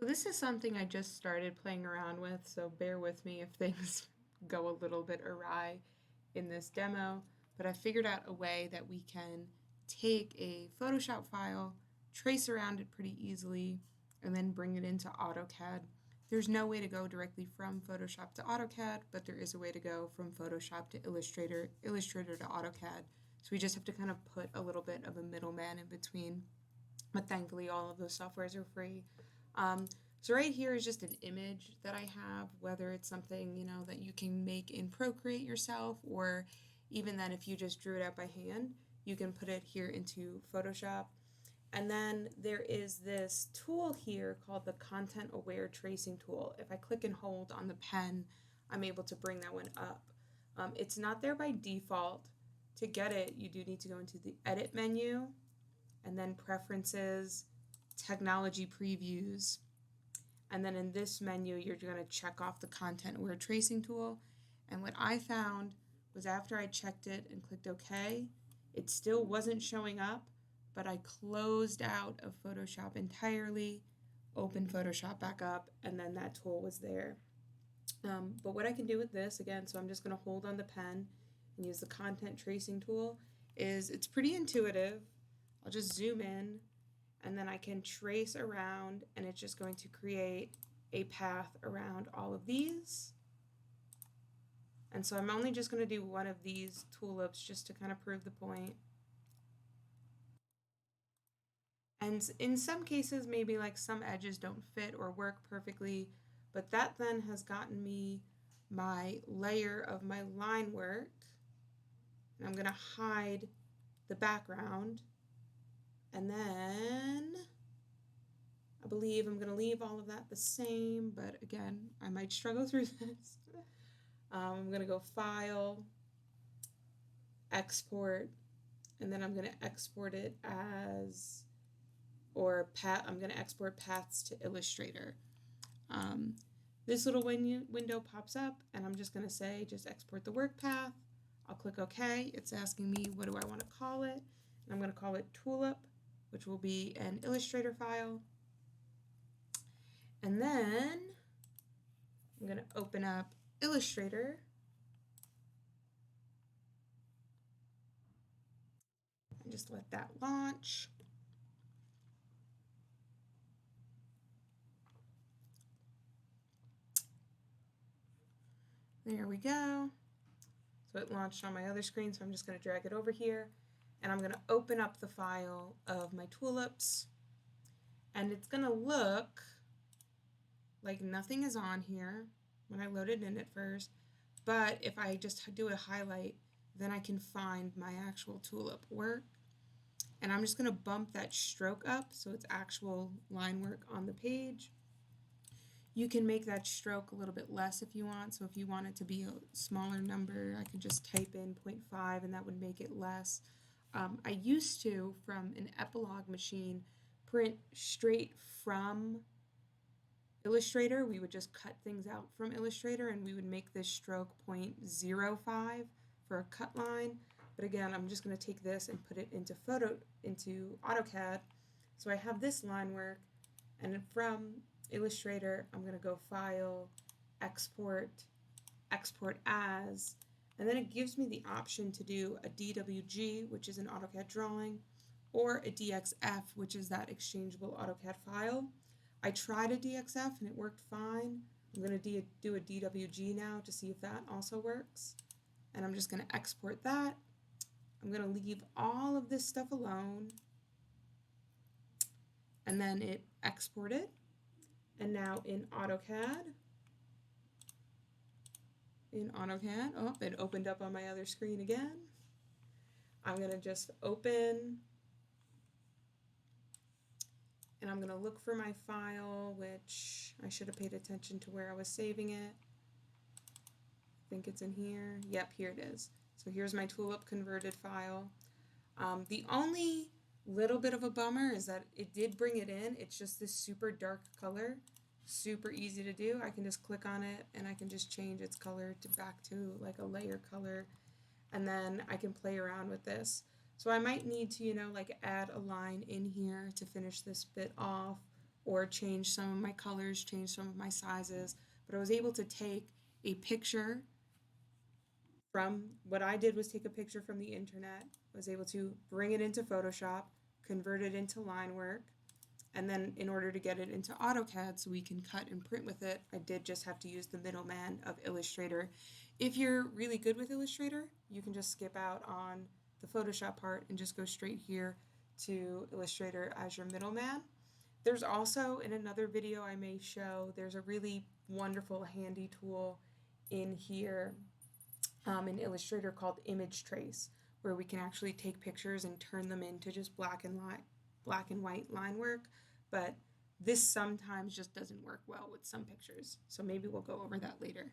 So this is something I just started playing around with, so bear with me if things go a little bit awry in this demo, but I figured out a way that we can take a Photoshop file, trace around it pretty easily, and then bring it into AutoCAD. There's no way to go directly from Photoshop to AutoCAD, but there is a way to go from Photoshop to Illustrator, Illustrator to AutoCAD. So we just have to kind of put a little bit of a middleman in between, but thankfully all of those softwares are free. Um, so right here is just an image that I have, whether it's something, that you can make in Procreate yourself, or even then if you just drew it out by hand, you can put it here into Photoshop. And then there is this tool here called the Content Aware Tracing Tool. If I click and hold on the pen, I'm able to bring that one up. It's not there by default. To get it, you do need to go into the Edit menu, and then Preferences, Technology Previews, and then in this menu you're going to check off the Content Aware Tracing Tool. And what I found was after I checked it and clicked OK, it still wasn't showing up, but I closed out of Photoshop entirely, opened Photoshop back up, and then that tool was there. But what I can do with this, again, so I'm just going to hold on the pen and use the Content Tracing Tool, is it's pretty intuitive. I'll just zoom in, and then I can trace around, and it's just going to create a path around all of these. And so I'm only just going to do one of these tulips just to kind of prove the point. And in some cases, maybe like some edges don't fit or work perfectly, but that then has gotten me my layer of my line work. And I'm going to hide the background. And then I believe I'm going to leave all of that the same, but again, I might struggle through this. I'm going to go File, Export, and then I'm going to export it as, I'm going to export paths to Illustrator. This little window pops up, and I'm just going to say, just export the work path. I'll click OK. It's asking me, what do I want to call it? And I'm going to call it Tulip, which will be an Illustrator file. And then I'm going to open up Illustrator. And just let that launch. There we go. So it launched on my other screen, so I'm just going to drag it over here. And I'm going to open up the file of my tulips. And it's going to look like nothing is on here when I loaded in at first. But if I just do a highlight, then I can find my actual tulip work. And I'm just going to bump that stroke up so it's actual line work on the page. You can make that stroke a little bit less if you want. So if you want it to be a smaller number, I could just type in 0.5 and that would make it less. I used to, from an Epilogue machine, print straight from Illustrator. We would just cut things out from Illustrator and we would make this stroke 0.05 for a cut line. But again, I'm just going to take this and put it into AutoCAD. So I have this line work, and from Illustrator, I'm going to go File, Export, Export As, and then it gives me the option to do a DWG, which is an AutoCAD drawing, or a DXF, which is that exchangeable AutoCAD file. I tried a DXF and it worked fine. I'm going to do a DWG now to see if that also works. And I'm just going to export that. I'm going to leave all of this stuff alone. And then it exported. And now in AutoCAD, oh, it opened up on my other screen again. I'm going to just open, and I'm going to look for my file, which I should have paid attention to where I was saving it. I think it's in here. Yep, here it is. So here's my tulip converted file. The only little bit of a bummer is that it did bring it in. It's just this super dark color. Super easy to do. I can just click on it and I can just change its color back to like a layer color, and then I can play around with this. So I might need to, like add a line in here to finish this bit off, or change some of my colors, change some of my sizes. But I was able to take a picture from what I did was take a picture from the internet, was able to bring it into Photoshop, convert it into Linework, and then in order to get it into AutoCAD so we can cut and print with it, I did just have to use the middleman of Illustrator. If you're really good with Illustrator, you can just skip out on the Photoshop part and just go straight here to Illustrator as your middleman. There's also, in another video I may show, there's a really wonderful handy tool in here in Illustrator called Image Trace, where we can actually take pictures and turn them into just black and white line work. But this sometimes just doesn't work well with some pictures, so maybe we'll go over that later.